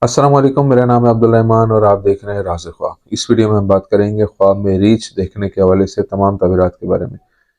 अस्सलाम वालेकुम, मेरा नाम है अब्दुल रहमान और आप देख रहे हैं राज़ ख्वाब। इस वीडियो में हम बात करेंगे ख्वाब में रीछ देखने के हवाले से तमाम तबीरात के बारे में।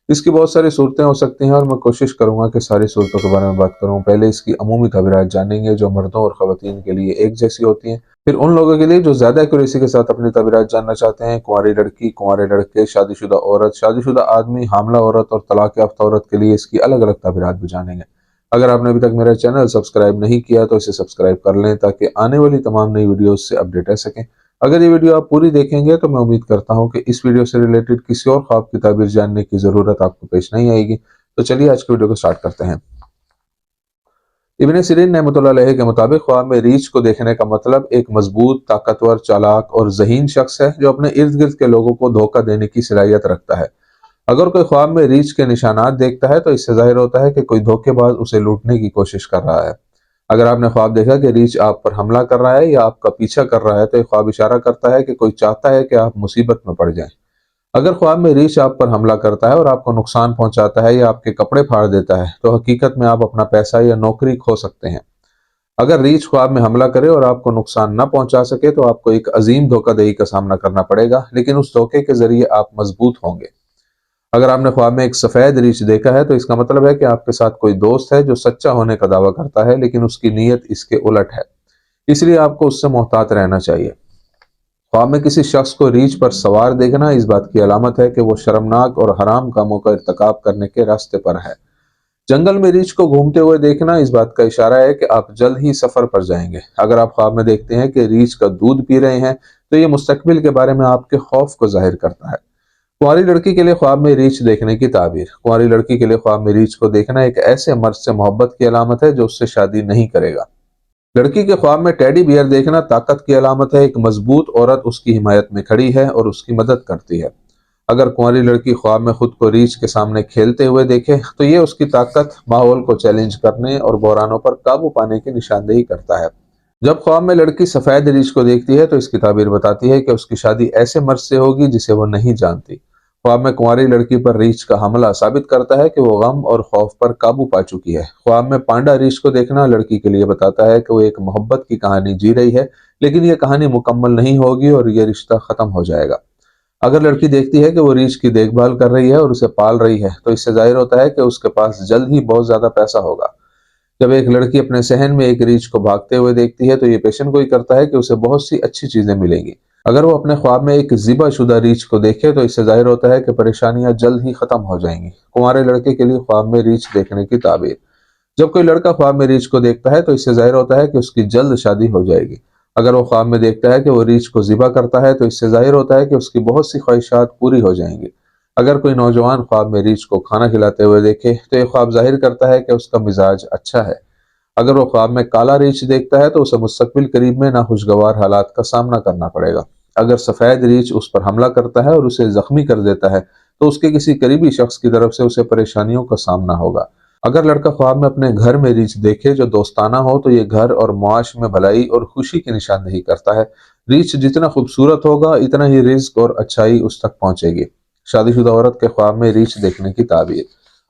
इसकी बहुत सारी सूरतें हो सकती हैं और मैं कोशिश करूंगा कि सारी सूरतों के बारे में बात करूं। पहले इसकी अमूमी तबीरात जानेंगे जो मर्दों और ख़वातीन के लिए एक जैसी होती हैं। फिर उन लोगों के लिए जो ज़्यादा एक्यूरेसी के साथ अपनी तबीरात जानना चाहते हैं, कुंवारी लड़की, कुंवारे लड़के, शादीशुदा औरत, शादीशुदा आदमी, हामला औरत और तलाक याफ्ता औरत के लिए इसकी अलग अलग तबीरात भी जानेंगे। अगर आपने अभी तक मेरा चैनल सब्सक्राइब नहीं किया तो इसे सब्सक्राइब कर लें ताकि आने वाली तमाम नई वीडियोस से अपडेट रह सकें। अगर ये वीडियो आप पूरी देखेंगे तो मैं उम्मीद करता हूं कि इस वीडियो से रिलेटेड किसी और ख्वाब की ताबीर जानने की ज़रूरत आपको पेश नहीं आएगी। तो चलिए आज की वीडियो को स्टार्ट करते हैं। इब्न सिरीन रहमतुल्लाह अलैह के मुताबिक ख्वाब में रीछ को देखने का मतलब एक मजबूत, ताकतवर, चालाक और ज़हीन शख्स है जो अपने इर्द गिर्द के लोगों को धोखा देने की सलाहियत रखता है। अगर कोई ख्वाब में रीछ के निशानात देखता है तो इससे जाहिर होता है कि कोई धोखेबाज उसे लूटने की कोशिश कर रहा है। अगर आपने ख्वाब देखा कि रीछ आप पर हमला कर रहा है या आपका पीछा कर रहा है तो ये ख्वाब इशारा करता है कि कोई चाहता है कि आप मुसीबत में पड़ जाएं। अगर ख्वाब में रीछ आप पर हमला करता है और आपको नुकसान पहुंचाता है या आपके कपड़े फाड़ देता है तो हकीकत में आप अपना पैसा या नौकरी खो सकते हैं। अगर रीछ ख्वाब में हमला करे और आपको नुकसान न पहुंचा सके तो आपको एक अजीम धोखाधड़ी का सामना करना पड़ेगा, लेकिन उस धोखे के जरिए आप मजबूत होंगे। अगर आपने ख्वाब में एक सफेद रीछ देखा है तो इसका मतलब है कि आपके साथ कोई दोस्त है जो सच्चा होने का दावा करता है लेकिन उसकी नीयत इसके उलट है, इसलिए आपको उससे मोहतात रहना चाहिए। ख्वाब में किसी शख्स को रीछ पर सवार देखना इस बात की अलामत है कि वो शर्मनाक और हराम कामों का इर्तिकाब करने के रास्ते पर है। जंगल में रीछ को घूमते हुए देखना इस बात का इशारा है कि आप जल्द ही सफर पर जाएंगे। अगर आप ख्वाब में देखते हैं कि रीछ का दूध पी रहे हैं तो ये मुस्तकबिल के बारे में आपके खौफ को जाहिर करता है। कुंवारी लड़की के लिए ख्वाब में रीछ देखने की ताबीर। कुंवारी लड़की के लिए ख्वाब में रीछ को देखना एक ऐसे मर्द से मोहब्बत की अलामत है जो उससे शादी नहीं करेगा। लड़की के ख्वाब में टेडी बियर देखना ताकत की अलामत है, एक मजबूत औरत उसकी हिमायत में खड़ी है और उसकी मदद करती है। अगर कुंवारी लड़की ख्वाब में खुद को रीछ के सामने खेलते हुए देखे तो ये उसकी ताकत, माहौल को चैलेंज करने और बहरानों पर काबू पाने की निशानदेही करता है। जब ख्वाब में लड़की सफेद रीछ को देखती है तो इसकी ताबीर बताती है कि उसकी शादी ऐसे मर्द से होगी जिसे वो नहीं जानती। ख्वाब में कुंवारी लड़की पर रीछ का हमला साबित करता है कि वो गम और खौफ पर काबू पा चुकी है। ख्वाब में पांडा रीछ को देखना लड़की के लिए बताता है कि वो एक मोहब्बत की कहानी जी रही है, लेकिन ये कहानी मुकम्मल नहीं होगी और ये रिश्ता खत्म हो जाएगा। अगर लड़की देखती है कि वो रीछ की देखभाल कर रही है और उसे पाल रही है तो इससे जाहिर होता है कि उसके पास जल्द ही बहुत ज्यादा पैसा होगा। जब एक लड़की अपने सहन में एक रीछ को भागते हुए देखती है तो ये पेशन गोई करता है कि उसे बहुत सी अच्छी चीजें मिलेंगी। अगर वो अपने ख्वाब में एक ज़िबा शुदा रीछ को देखे तो इससे जाहिर होता है कि परेशानियां जल्द ही खत्म हो जाएंगी। कुंवारे लड़के के लिए ख्वाब में रीछ देखने की ताबीर। जब कोई लड़का ख्वाब में रीछ को देखता है तो इससे जाहिर होता है कि उसकी जल्द शादी हो जाएगी। अगर वो ख्वाब में देखता है कि वो रीछ को ज़िबा करता है तो इससे जाहिर होता है कि उसकी बहुत सी ख्वाहिशात पूरी हो जाएंगी। अगर कोई नौजवान ख्वाब में रीछ को खाना खिलाते हुए देखे तो ये ख्वाब जाहिर करता है कि उसका मिजाज अच्छा है। अगर वो ख्वाब में काला रीछ देखता है तो उसे मुस्तकबिल करीब में नाखुशगवार हालात का सामना करना पड़ेगा। अगर सफेद रीछ उस पर हमला करता है और उसे जख्मी कर देता है तो उसके किसी करीबी शख्स की तरफ से उसे परेशानियों का सामना होगा। अगर लड़का ख्वाब में अपने घर में रीछ देखे जो दोस्ताना हो तो ये घर और मुआश में भलाई और खुशी की निशानदेही करता है। रीछ जितना खूबसूरत होगा इतना ही रिज्क और अच्छाई उस तक पहुंचेगी। शादीशुदा औरत के ख्वाब में रीछ देखने की ताबीर।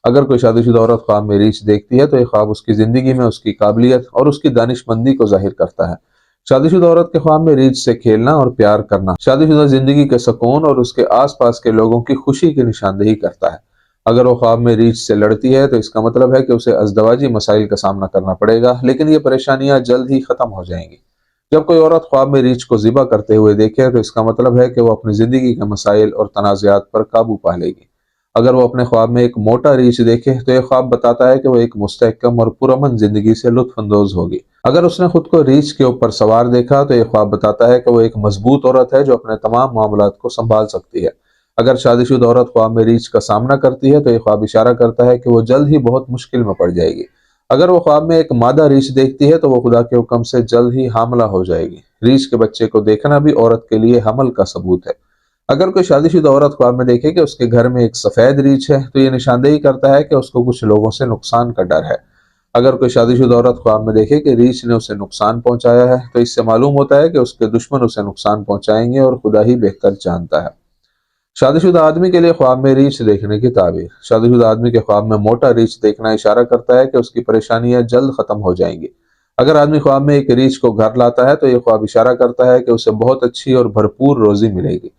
अगर कोई शादीशुदा औरत ख्वाब में रीछ देखती है तो ये ख्वाब उसकी जिंदगी में उसकी काबिलियत और उसकी दानिशमंदी को जाहिर करता है। शादीशुदा औरत के ख्वाब में रीछ से खेलना और प्यार करना शादीशुदा जिंदगी के सुकून और उसके आसपास के लोगों की खुशी की निशानदेही करता है। अगर वो ख्वाब में रीछ से लड़ती है तो इसका मतलब है कि उसे अज़दवाजी मसाइल का सामना करना पड़ेगा, लेकिन ये परेशानियां जल्द ही खत्म हो जाएंगी। जब कोई औरत ख्वाब में रीछ को ज़िबा करते हुए देखे तो इसका मतलब है कि वो अपनी जिंदगी के मसाइल और तनाज़ात पर काबू पा लेगी। अगर वो अपने ख्वाब में एक मोटा रीछ देखे तो यह ख्वाब बताता है कि वो एक मुस्तहकम और पुरअमन जिंदगी से लुत्फ अंदोज होगी। अगर उसने खुद को रीछ के ऊपर सवार देखा तो यह ख्वाब बताता है कि वो एक मजबूत औरत है जो अपने तमाम मामलात को संभाल सकती है। अगर शादीशुदा औरत ख्वाब में रीछ का सामना करती है तो यह ख्वाब इशारा करता है कि वो जल्द ही बहुत मुश्किल में पड़ जाएगी। अगर वो ख्वाब में एक मादा रीछ देखती है तो वो खुदा के हुक्म से जल्द ही हामला हो जाएगी। रीछ के बच्चे को देखना भी औरत के लिए हमल का सबूत है। अगर कोई शादीशुदा औरत ख्वाब में देखे कि उसके घर में एक सफेद रीछ है तो ये निशानदेही करता है कि उसको कुछ लोगों से नुकसान का डर है। अगर कोई शादीशुदा औरत ख्वाब में देखे कि रीछ ने उसे नुकसान पहुंचाया है तो इससे मालूम होता है कि उसके दुश्मन उसे नुकसान पहुंचाएंगे और खुदा ही बेहतर जानता है। शादीशुदा आदमी के लिए ख्वाब में रीछ देखने की ताबीर। शादीशुदा आदमी के ख्वाब में मोटा रीछ देखना इशारा करता है कि उसकी परेशानियां जल्द खत्म हो जाएंगी। اگر آدمی خواب میں ایک ریچھ کو گھر لاتا ہے تو یہ خواب اشارہ کرتا ہے کہ اسے بہت اچھی اور بھرپور روزی ملے گی۔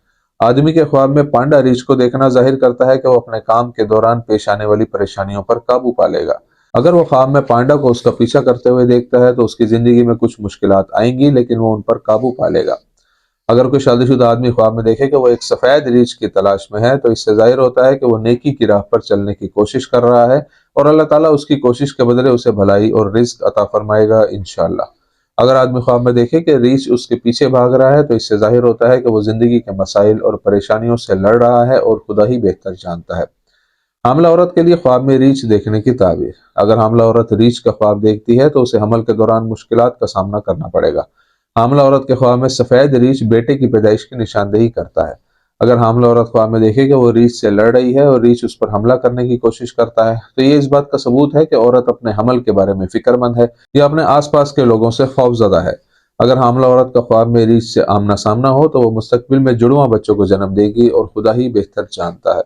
آدمی کے خواب میں پانڈا ریچھ کو دیکھنا ظاہر کرتا ہے کہ وہ اپنے کام کے دوران پیش آنے والی پریشانیوں پر قابو پا لے گا۔ اگر وہ خواب میں پانڈا کو اس کا پیچھا کرتے ہوئے دیکھتا ہے تو اس کی زندگی میں کچھ مشکلات آئیں گی، لیکن وہ ان پر قابو پا لے گا۔ اگر کوئی شادی شدہ آدمی خواب میں دیکھے کہ وہ ایک سفید ریچھ کی تلاش میں ہے تو اس سے ظاہر ہوتا ہے کہ وہ نیکی کی راہ پر چلنے کی کوشش کر رہا ہے، اور اللہ تعالیٰ اس کی کوشش کے بدلے اسے بھلائی اور رزق عطا فرمائے گا انشاءاللہ۔ اگر آدمی خواب میں دیکھے کہ ریچھ اس کے پیچھے بھاگ رہا ہے تو اس سے ظاہر ہوتا ہے کہ وہ زندگی کے مسائل اور پریشانیوں سے لڑ رہا ہے اور خدا ہی بہتر جانتا ہے۔ حاملہ عورت کے لیے خواب میں ریچھ دیکھنے کی تعبیر۔ اگر حاملہ عورت ریچھ کا خواب دیکھتی ہے تو اسے حمل کے دوران مشکلات کا سامنا کرنا پڑے گا۔ حاملہ عورت کے خواب میں سفید ریچھ بیٹے کی پیدائش کی نشاندہی کرتا ہے۔ اگر حاملہ عورت خواب میں دیکھے کہ وہ ریچھ سے لڑ رہی ہے اور ریچھ اس پر حملہ کرنے کی کوشش کرتا ہے تو یہ اس بات کا ثبوت ہے کہ عورت اپنے حمل کے بارے میں فکر مند ہے یا اپنے آس پاس کے لوگوں سے خوف زدہ ہے۔ اگر حاملہ عورت کا خواب میں ریچھ سے آمنا سامنا ہو تو وہ مستقبل میں جڑواں بچوں کو جنم دے گی اور خدا ہی بہتر جانتا ہے۔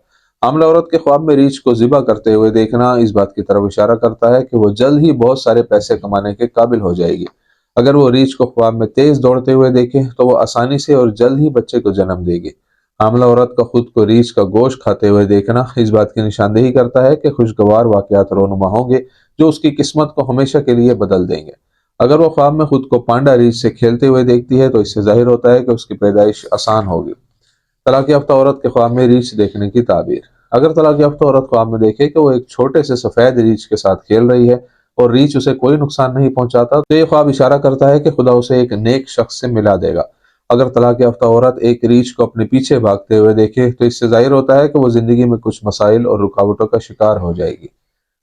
حاملہ عورت کے خواب میں ریچھ کو ذبح کرتے ہوئے دیکھنا اس بات کی طرف اشارہ کرتا ہے کہ وہ جلد ہی بہت سارے پیسے کمانے کے قابل ہو جائے گی۔ اگر وہ ریچھ کو خواب میں تیز دوڑتے ہوئے دیکھے تو وہ آسانی سے اور جلد ہی بچے کو جنم دے گی۔ حاملہ عورت کا خود کو ریچھ کا گوشت کھاتے ہوئے دیکھنا اس بات کی نشاندہی کرتا ہے کہ خوشگوار واقعات رونما ہوں گے جو اس کی قسمت کو ہمیشہ کے لیے بدل دیں گے۔ اگر وہ خواب میں خود کو پانڈا ریچھ سے کھیلتے ہوئے دیکھتی ہے تو اس سے ظاہر ہوتا ہے کہ اس کی پیدائش آسان ہوگی۔ طلاق یافتہ عورت کے خواب میں ریچھ دیکھنے کی تعبیر۔ اگر طلاق یافتہ عورت خواب میں دیکھے کہ وہ ایک چھوٹے سے سفید ریچھ کے ساتھ کھیل رہی ہے اور ریچھ اسے کوئی نقصان نہیں پہنچاتا تو یہ خواب اشارہ کرتا ہے کہ خدا اسے ایک نیک شخص سے ملا دے گا۔ اگر طلاق یافتہ عورت ایک ریچھ کو اپنے پیچھے بھاگتے ہوئے دیکھے تو اس سے ظاہر ہوتا ہے کہ وہ زندگی میں کچھ مسائل اور رکاوٹوں کا شکار ہو جائے گی۔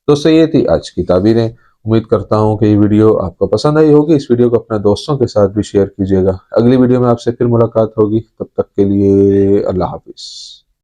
دوستو یہ تھی آج کی تعبیریں۔ امید کرتا ہوں کہ یہ ویڈیو آپ کو پسند آئی ہوگی۔ اس ویڈیو کو اپنے دوستوں کے ساتھ بھی شیئر کیجیے گا۔ اگلی ویڈیو میں آپ سے پھر ملاقات ہوگی، تب تک کے لیے اللہ حافظ۔